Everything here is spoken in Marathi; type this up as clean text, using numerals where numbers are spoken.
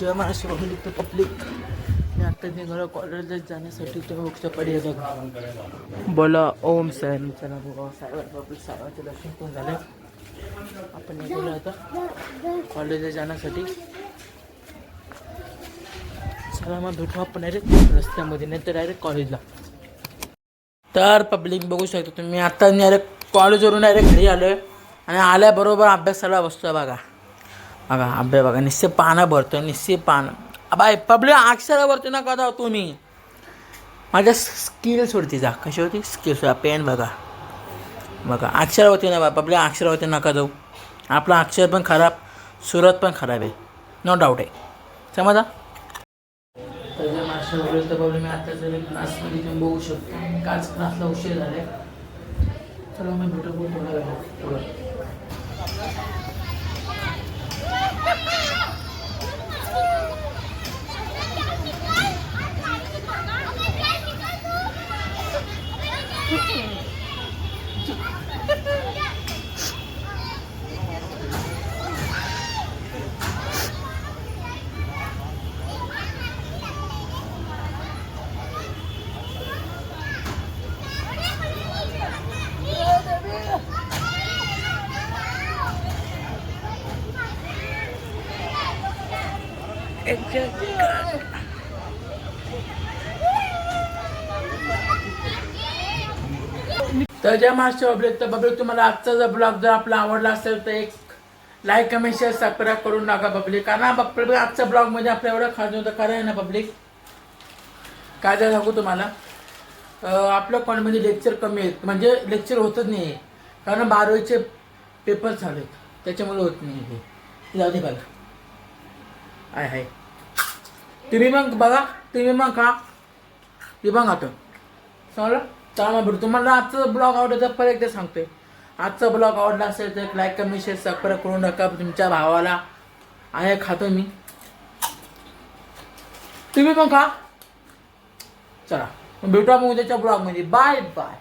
जेव्हा महाराष्ट्र पब्लिक मी आता निघालो कॉलेजला जाण्यासाठी तेव्हा वृक्ष पडले बघ बोला ओम साहेब चला बघा साहेब पब्लिक साहेबांचे दर्शन पण झाले. आपण निघालो आता कॉलेजला जाण्यासाठी. चला मग भेटू आपण डायरेक्ट रस्त्यामध्ये नाही तर डायरेक्ट कॉलेजला. तर पब्लिक बघू शकता तुम्ही आता डायरेक्ट कॉलेजवरून डायरेक्ट घरी आलो आहे आणि आल्याबरोबर अभ्यासाला बसतो बघा. बघा अभ्यास बघा निश्चित पानं भरतो निश्चित पानं बाय पब्लिक अक्षरावरती नका जाऊ तुम्ही. माझ्या स्किल्स वरती जा. कशी होती स्किल्स पेन बघा बघा अक्षरावरती ना बा पब्लिक अक्षरावरती नका जाऊ. आपलं अक्षर पण खराब सुरत पण खराब आहे नो डाऊट आहे समजा. त्याच्या मास्टर प्रॉब्लेम आहे आता जरी क्लासमध्ये तुम्ही बघू शकता काच क्लासला उशीर झाले. चला मी भेटू थोडा वेळ थोडं. तर जय महाराष्ट्र पब्लिक. तर पब्लिक तुम्हाला आजचा जर ब्लॉग जर आपला आवडला असेल तर एक लाईक कमेंट शेअर सबस्क्राईब करून टाका पब्लिक. कारण पब्लिक आजच्या ब्लॉगमध्ये आपल्या एवढं खास होतं खरं आहे ना पब्लिक. काय जर सांगू तुम्हाला आपल्या कॉलेजमध्ये लेक्चर कमी आहेत म्हणजे लेक्चर होतच नाही आहे कारण 12वीचे पेपर चालू आहेत त्याच्यामुळे होत नाही हे जाऊ दे बघा. आहे तुम्ही मग बघा तुम्ही मग खा ते मग आता चालेल. चला मग तुम्हाला आजचा ब्लॉग आवडला तर परत एकदा सांगतोय आजचा ब्लॉग आवडला असेल तर लाईक कमेंट शेअर सबस्क्राईब करून टाका. तुमच्या भावाला आहे खातो मी तुम्ही पण खा. चला भेटू आपण उद्याच्या ब्लॉगमध्ये. Bye bye.